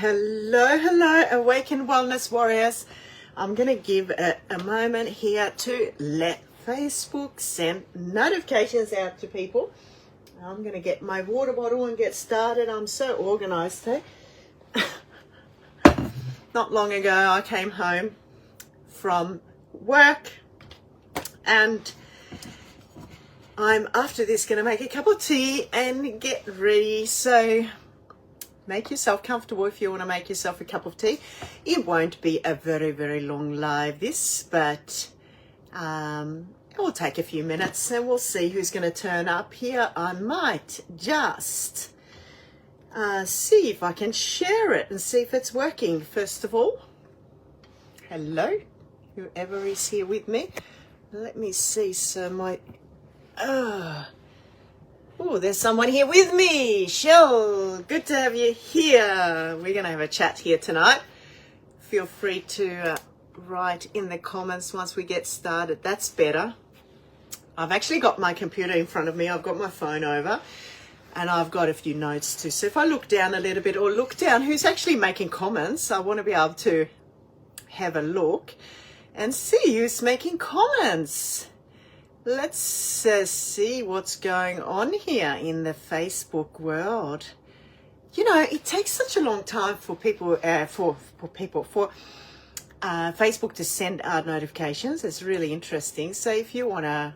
Hello, Awakened Wellness Warriors. I'm going to give a moment here to let Facebook send notifications out to people. I'm going to get my water bottle and get started. I'm so organized today. Not long ago, I came home from work and I'm after this going to make a cup of tea and get ready. So make yourself comfortable if you want to make yourself a cup of tea. It won't be a very long live this, but it will take a few minutes and we'll see who's going to turn up here. I might just see if I can share it and see if it's working. First of all, hello, whoever is here with me. Let me see. So my oh, there's someone here with me. Shell, good to have you here. We're going to have a chat here tonight. Feel free to write in the comments once we get started. That's better. I've actually got my computer in front of me. I've got my phone over and I've got a few notes too. So if I look down a little bit or look down who's actually making comments, I want to be able to have a look and see who's making comments. Let's see what's going on here in the Facebook world. You know, it takes such a long time for people, Facebook to send out notifications. It's really interesting. So if you want to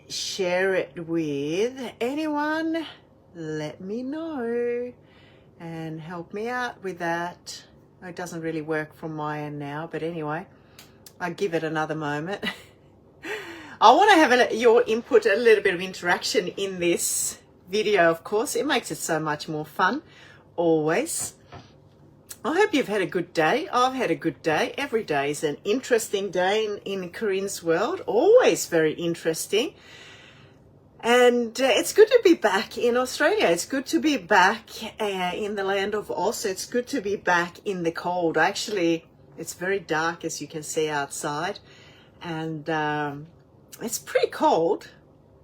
share it with anyone, let me know and help me out with that. It doesn't really work from my end now, but anyway, I'll give it another moment. I want to have your input, a little bit of interaction in this video, of course. It makes it so much more fun, always. I hope you've had a good day. I've had a good day. Every day is an interesting day in Karin's world, always very interesting. And it's good to be back in Australia. It's good to be back in the land of Oz. It's good to be back in the cold. Actually, it's very dark, as you can see outside. And it's pretty cold,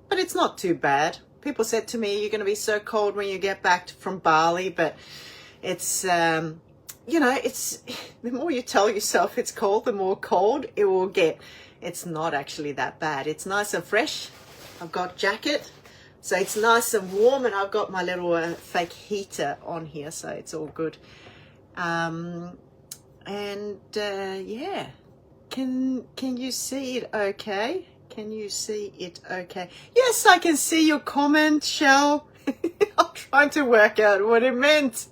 but it's not too bad. People said to me, you're going to be so cold when you get back from Bali, but it's, you know, it's the more you tell yourself it's cold, the more cold it will get. It's not actually that bad. It's nice and fresh. I've got jacket, so it's nice and warm, and I've got my little fake heater on here, so it's all good. Yeah, can you see it okay? Can you see it okay? Yes, I can see your comment, Shell. I'm trying to work out what it meant.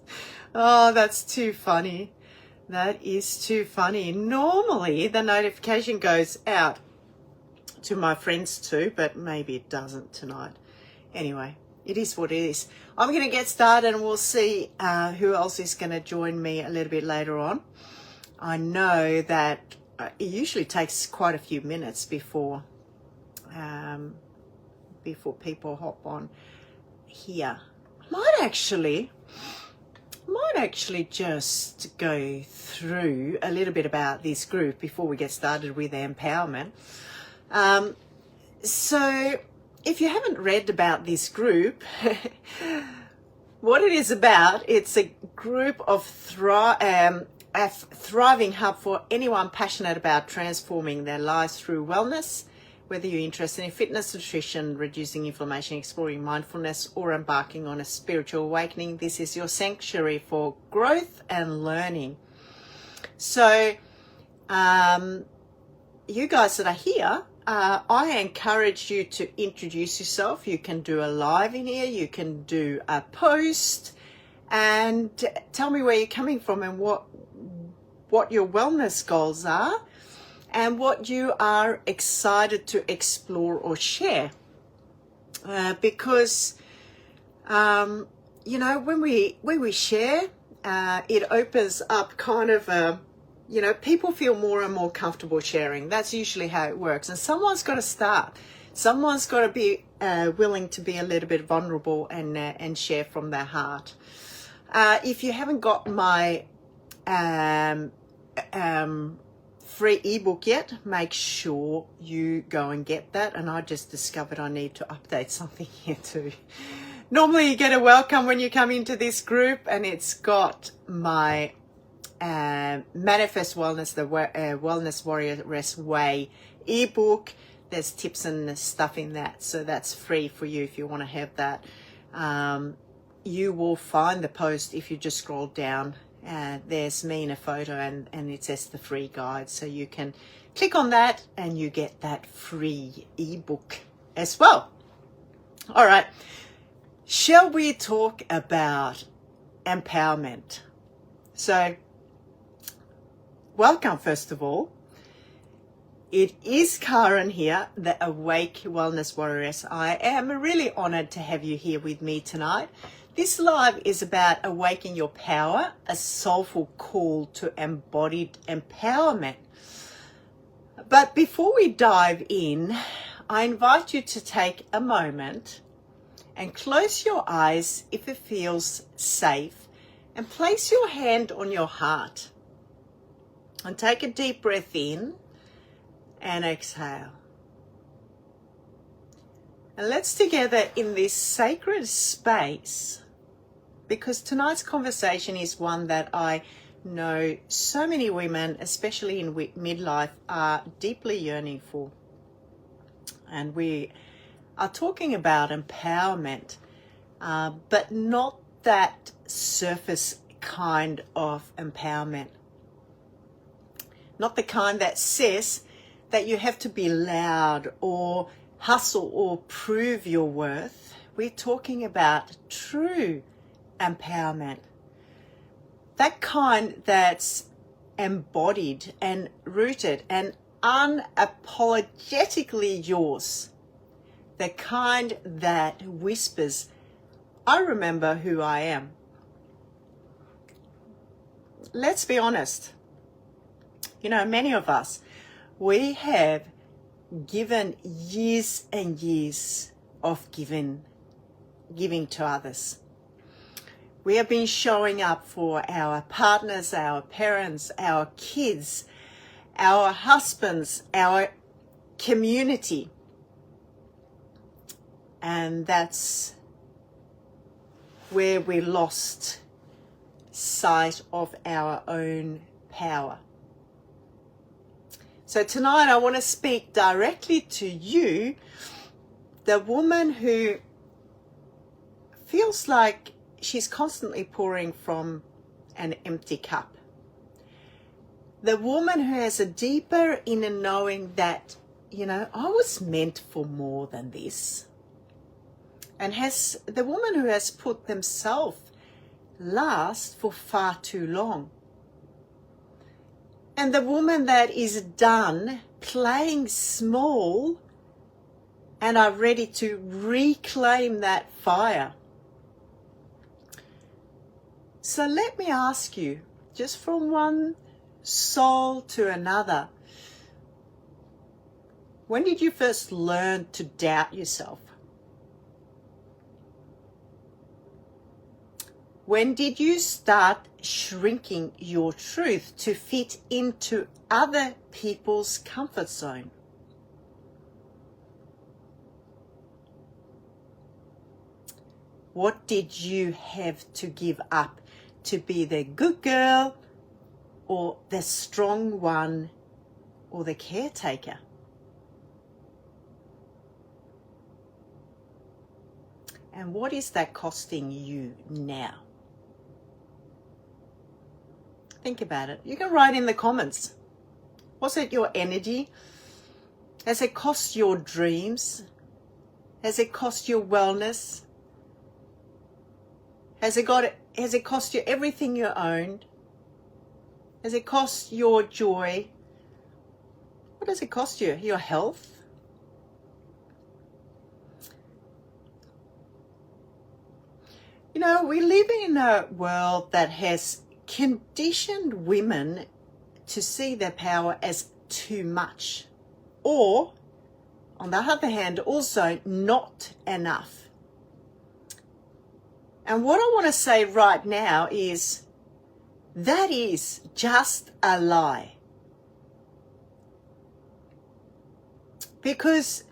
Oh, that's too funny. That is too funny. Normally, the notification goes out to my friends too, but maybe it doesn't tonight. Anyway, it is what it is. I'm going to get started and we'll see who else is going to join me a little bit later on. I know that it usually takes quite a few minutes before people hop on here. Might actually just go through a little bit about this group before we get started with the empowerment. So if you haven't read about this group, what it is about, it's a group of a thriving hub for anyone passionate about transforming their lives through wellness, whether you're interested in fitness, nutrition, reducing inflammation, exploring mindfulness, or embarking on a spiritual awakening. This is your sanctuary for growth and learning. So you guys that are here, I encourage you to introduce yourself. You can do a live in here, you can do a post, and tell me where you're coming from and what your wellness goals are and what you are excited to explore or share. Because you know, when we share, it opens up kind of you know, people feel more and more comfortable sharing. That's usually how it works. And someone's got to start. Someone's got to be willing to be a little bit vulnerable and share from their heart. If you haven't got my free ebook yet, make sure you go and get that. And I just discovered I need to update something here too. Normally you get a welcome when you come into this group, and it's got my Manifest Wellness, the Wellness Warrioress Way ebook. There's tips and stuff in that, so that's free for you if you want to have that. You will find the post if you just scroll down. There's me in a photo, and it says the free guide, so you can click on that and you get that free ebook as well. All right, shall we talk about empowerment? So welcome, first of all. It is Karin here, the Awake Wellness Warrioress. I am really honored to have you here with me tonight. This live is about awakening your power, a soulful call to embodied empowerment. But before we dive in, I invite you to take a moment and close your eyes if it feels safe, and place your hand on your heart. And take a deep breath in and exhale. And let's together in this sacred space, because tonight's conversation is one that I know so many women, especially in midlife, are deeply yearning for. And we are talking about empowerment, but not that surface kind of empowerment. Not the kind that says that you have to be loud or hustle or prove your worth. We're talking about true empowerment. That kind that's embodied and rooted and unapologetically yours. The kind that whispers, I remember who I am. Let's be honest. You know, many of us, we have given years and years of giving to others. We have been showing up for our partners, our parents, our kids, our husbands, our community. And that's where we lost sight of our own power. So tonight I want to speak directly to you, the woman who feels like she's constantly pouring from an empty cup. The woman who has a deeper inner knowing that, you know, I was meant for more than this. And the woman who has put themselves last for far too long. And the woman that is done playing small and are ready to reclaim that fire. So let me ask you, just from one soul to another, when did you first learn to doubt yourself? When did you start shrinking your truth to fit into other people's comfort zone? What did you have to give up to be the good girl or the strong one or the caretaker? And what is that costing you now? Think about it. You can write in the comments. Was it your energy? Has it cost your dreams? Has it cost your wellness? Has it cost you everything you owned? Has it cost your joy? What does it cost you? Your health? You know, we live in a world that has conditioned women to see their power as too much, or on the other hand also not enough. And what I want to say right now is that is just a lie. Because,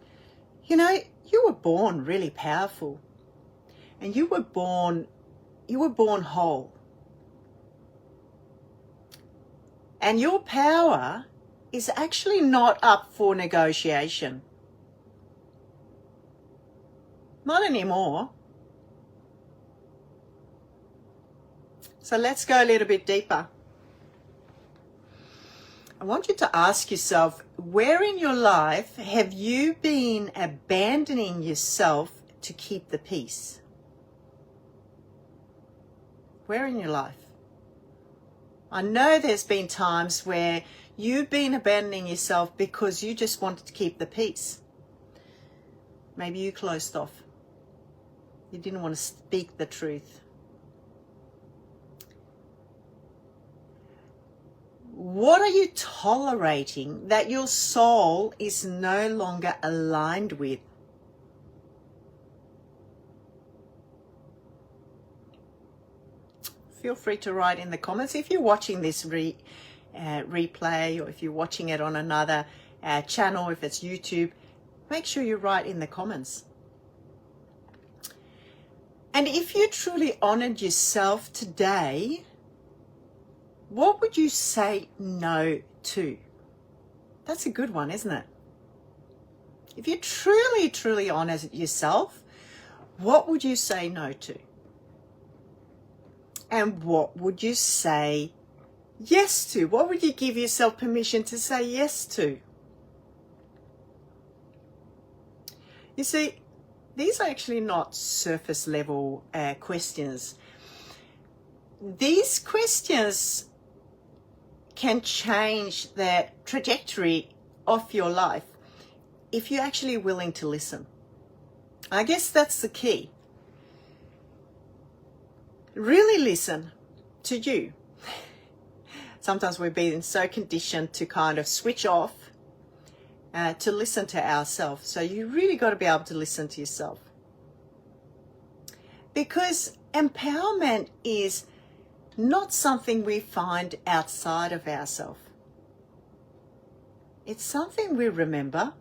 you know, you were born really powerful. and you were born whole. And your power is actually not up for negotiation. Not anymore. So let's go a little bit deeper. I want you to ask yourself, where in your life have you been abandoning yourself to keep the peace? Where in your life? I know there's been times where you've been abandoning yourself because you just wanted to keep the peace. Maybe you closed off. You didn't want to speak the truth. What are you tolerating that your soul is no longer aligned with? Feel free to write in the comments. If you're watching this replay, or if you're watching it on another channel, if it's YouTube, make sure you write in the comments. And if you truly honored yourself today, what would you say no to? That's a good one, isn't it? If you truly, truly honor yourself, what would you say no to? And what would you say yes to? What would you give yourself permission to say yes to? You see, these are actually not surface level questions. These questions can change the trajectory of your life if you're actually willing to listen. I guess that's the key. Really listen to you. Sometimes we've been so conditioned to kind of switch off to listen to ourselves. So you really got to be able to listen to yourself. Because empowerment is not something we find outside of ourselves. It's something we remember,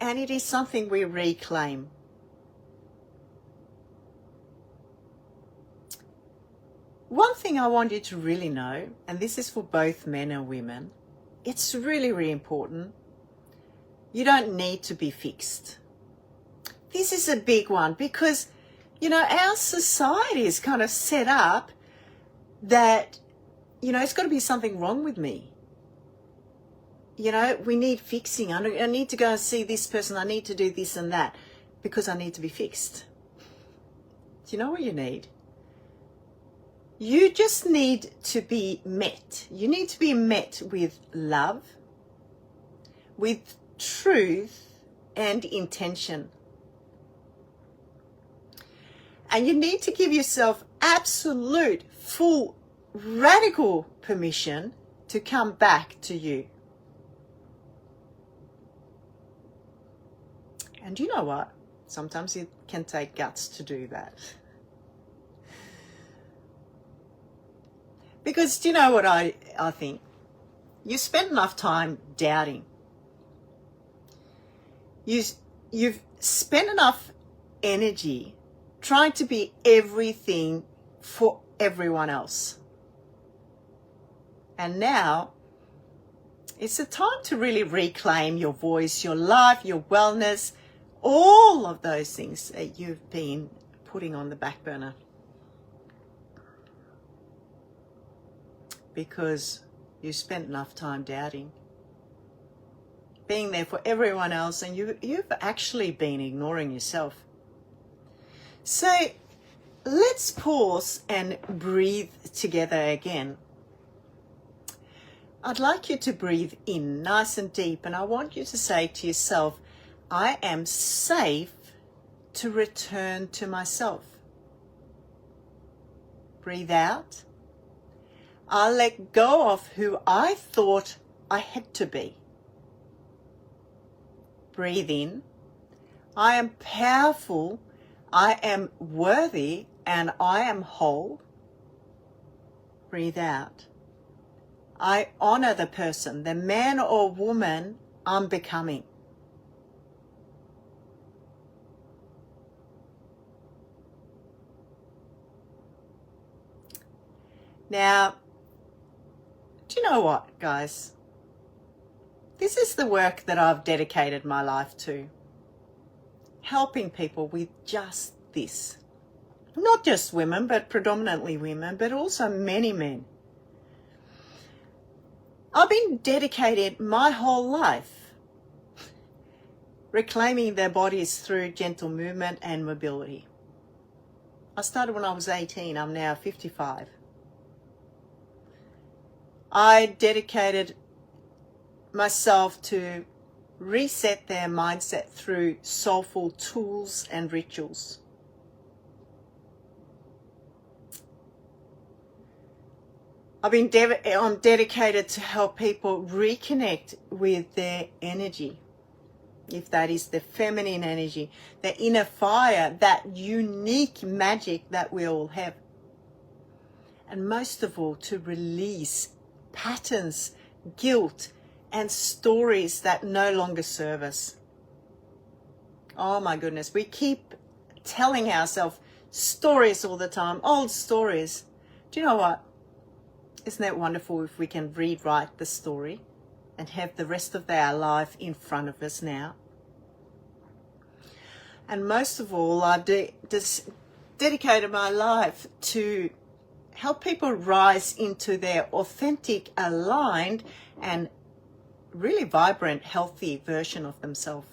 and it is something we reclaim. One thing I want you to really know, and this is for both men and women, it's really, really important. You don't need to be fixed. This is a big one because, you know, our society is kind of set up that, you know, it's got to be something wrong with me. You know, we need fixing. I need to go and see this person. I need to do this and that because I need to be fixed. Do you know what you need? You just need to be met. You need to be met with love, with truth and intention. And you need to give yourself absolute, full, radical permission to come back to you. And you know what? Sometimes it can take guts to do that. Because do you know what I think? You spend enough time doubting. You've spent enough energy trying to be everything for everyone else. And now it's the time to really reclaim your voice, your life, your wellness, all of those things that you've been putting on the back burner. Because you spent enough time doubting, being there for everyone else, and you've actually been ignoring yourself. So let's pause and breathe together again. I'd like you to breathe in nice and deep, and I want you to say to yourself, I am safe to return to myself. Breathe out. I let go of who I thought I had to be. Breathe in. I am powerful, I am worthy, and I am whole. Breathe out. I honor the person, the man or woman I'm becoming. Now, do you know what, guys? This is the work that I've dedicated my life to. Helping people with just this. Not just women, but predominantly women, but also many men. I've been dedicated my whole life reclaiming their bodies through gentle movement and mobility. I started when I was 18. I'm now 55. I dedicated myself to reset their mindset through soulful tools and rituals. I'm dedicated to help people reconnect with their energy, if that is the feminine energy, the inner fire, that unique magic that we all have. And most of all, to release patterns, guilt, and stories that no longer serve us. Oh my goodness, we keep telling ourselves stories all the time, old stories. Do you know what? Isn't that wonderful if we can rewrite the story and have the rest of our life in front of us now? And most of all, I've dedicated my life to help people rise into their authentic, aligned, and really vibrant, healthy version of themselves.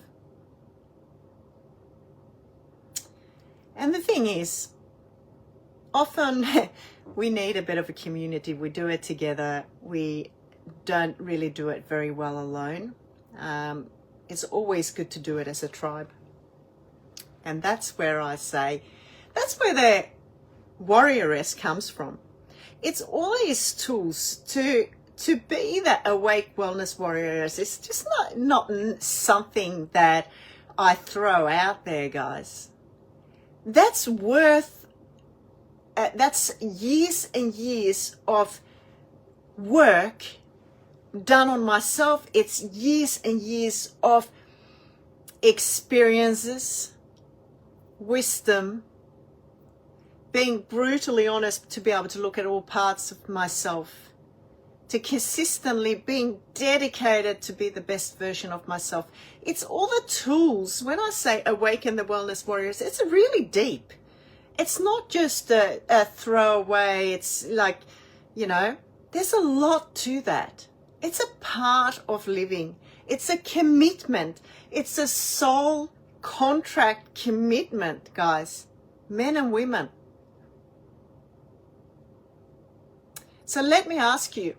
And the thing is, often we need a bit of a community. We do it together. We don't really do it very well alone. It's always good to do it as a tribe. And that's where I say, that's where the warrioress comes from. It's all these tools to be that awake wellness warrioress. It's just not something that I throw out there, guys. That's worth, that's years and years of work done on myself. It's years and years of experiences, wisdom, being brutally honest to be able to look at all parts of myself, to consistently being dedicated to be the best version of myself. It's all the tools. When I say awaken the wellness warriors, it's really deep. It's not just a throwaway. It's like, there's a lot to that. It's a part of living. It's a commitment. It's a soul contract commitment, guys, men and women. So let me ask you,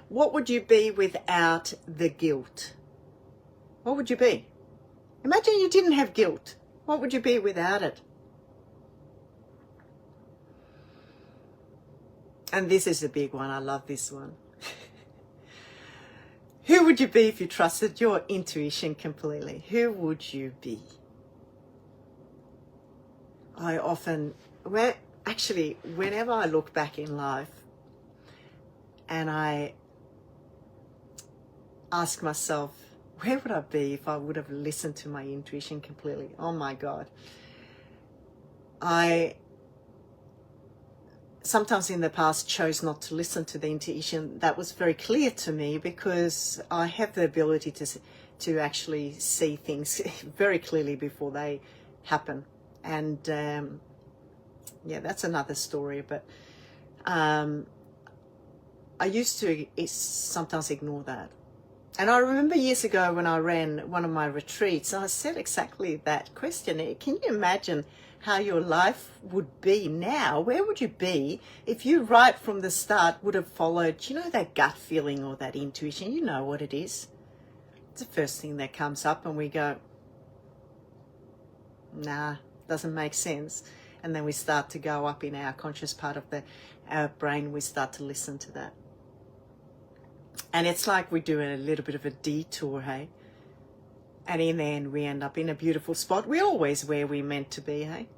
what would you be without the guilt? What would you be? Imagine you didn't have guilt. What would you be without it? And this is a big one. I love this one. Who would you be if you trusted your intuition completely? Who would you be? Whenever I look back in life and I ask myself, where would I be if I would have listened to my intuition completely? Oh my God. I sometimes in the past chose not to listen to the intuition. That was very clear to me because I have the ability to actually see things very clearly before they happen. And that's another story. But I used to sometimes ignore that. And I remember years ago when I ran one of my retreats, I said exactly that question. Can you imagine how your life would be now? Where would you be if you right from the start would have followed, that gut feeling or that intuition? You know what it is. It's the first thing that comes up and we go, nah, doesn't make sense. And then we start to go up in our conscious part of our brain. We start to listen to that. And it's like we do a little bit of a detour, hey? And in the end, we end up in a beautiful spot. We're always where we're meant to be, hey?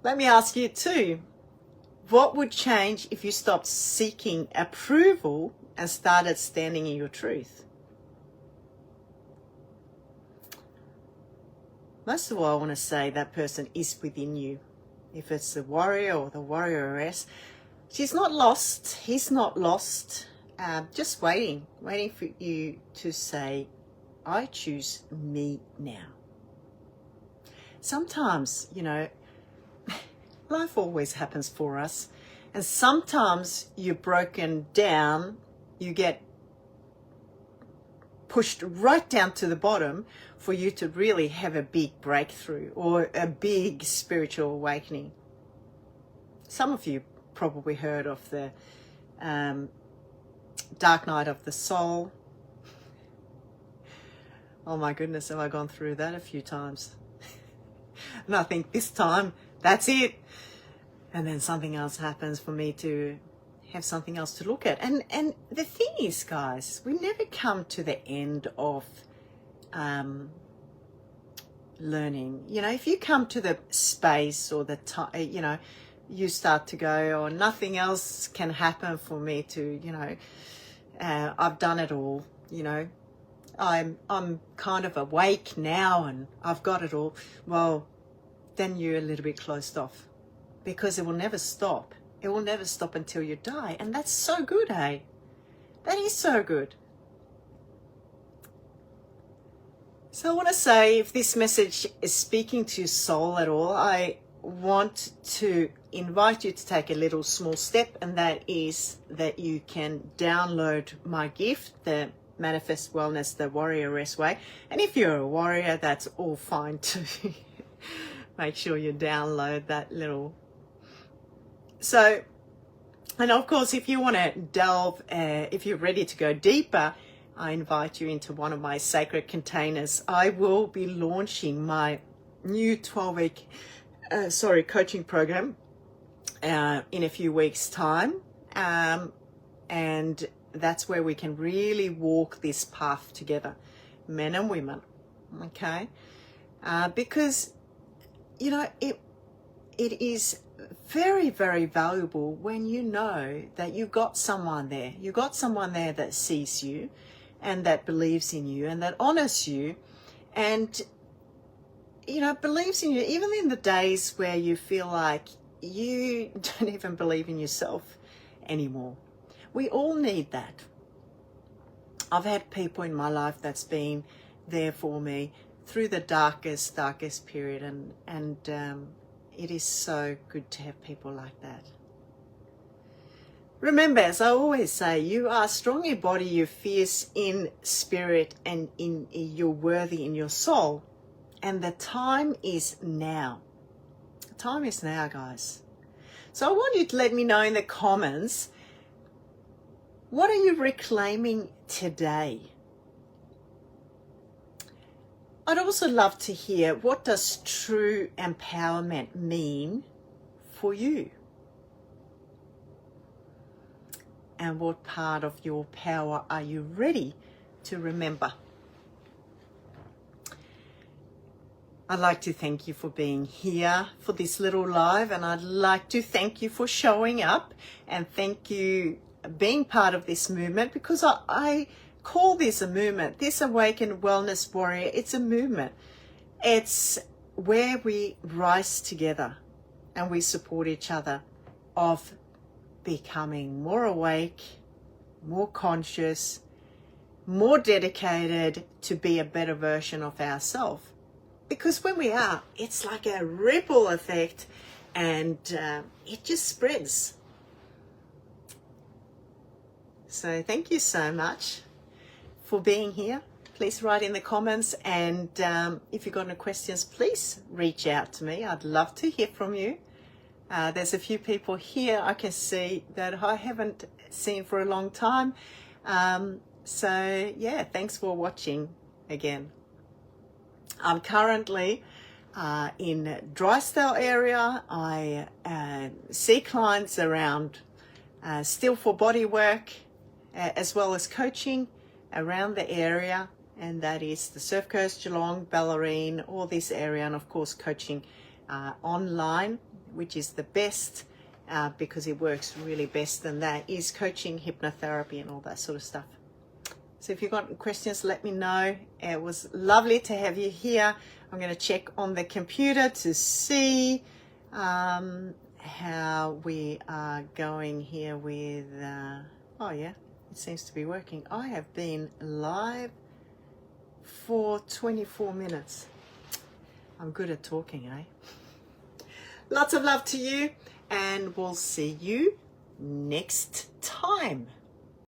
Let me ask you too, what would change if you stopped seeking approval and started standing in your truth? Most of all, I want to say that person is within you. if it's the warrior or the warrioress, she's not lost, he's not lost, just waiting for you to say, I choose me now. Sometimes, you know, life always happens for us, and sometimes you're broken down, you get pushed right down to the bottom for you to really have a big breakthrough or a big spiritual awakening. Some of you probably heard of the Dark Night of the Soul. Oh my goodness, have I gone through that a few times. And I think this time, that's it. And then something else happens for me to have something else to look at. And the thing is, guys, we never come to the end of learning. You know, if you come to the space or the time, you know, you start to go, oh, nothing else can happen for me to, you know, I've done it all, you know, I'm kind of awake now and I've got it all. Well, then you're a little bit closed off, because it will never stop. It will never stop until you die. And that's so good, hey? That is so good. So I want to say, if this message is speaking to your soul at all, I want to invite you to take a little small step, and that is that you can download my gift, the Manifest Wellness, the Warrioress Way. And if you're a warrior, that's all fine too. Make sure you download that little. So, and of course, if you want to delve, if you're ready to go deeper, I invite you into one of my sacred containers. I will be launching my new 12-week coaching program in a few weeks' time. And that's where we can really walk this path together, men and women, okay? Because, you know, it is very, very valuable when you know that you've got someone there. You've got someone there that sees you and that believes in you and that honors you and, you know, believes in you even in the days where you feel like you don't even believe in yourself anymore. We all need that. I've had people in my life that's been there for me through the darkest period, and it is so good to have people like that. Remember, as I always say, you are strong in body, you're fierce in spirit, and you're worthy in your soul. And the time is now. The time is now, guys. So I want you to let me know in the comments, what are you reclaiming today? I'd also love to hear, what does true empowerment mean for you? And what part of your power are you ready to remember? I'd like to thank you for being here for this little live, and I'd like to thank you for showing up, and thank you being part of this movement, because I call this a movement. This Awakened Wellness Warrior, it's a movement. It's where we rise together and we support each other of becoming more awake, more conscious, more dedicated to be a better version of ourselves. Because when we are, it's like a ripple effect, and it just spreads. So thank you so much for being here. Please write in the comments, and if you've got any questions, please reach out to me. I'd love to hear from you. There's a few people here I can see that I haven't seen for a long time. So yeah, thanks for watching again. I'm currently in Drysdale area. I see clients around still for body work, as well as coaching around the area, and that is the Surf Coast, Geelong, Bellarine, all this area, and of course coaching online, which is the best because it works really best, and that is coaching, hypnotherapy and all that sort of stuff. So if you've got questions, let me know. It was lovely to have you here. I'm going to check on the computer to see how we are going here with, oh yeah, it seems to be working. I have been live for 24 minutes. I'm good at talking, eh? Lots of love to you, and we'll see you next time.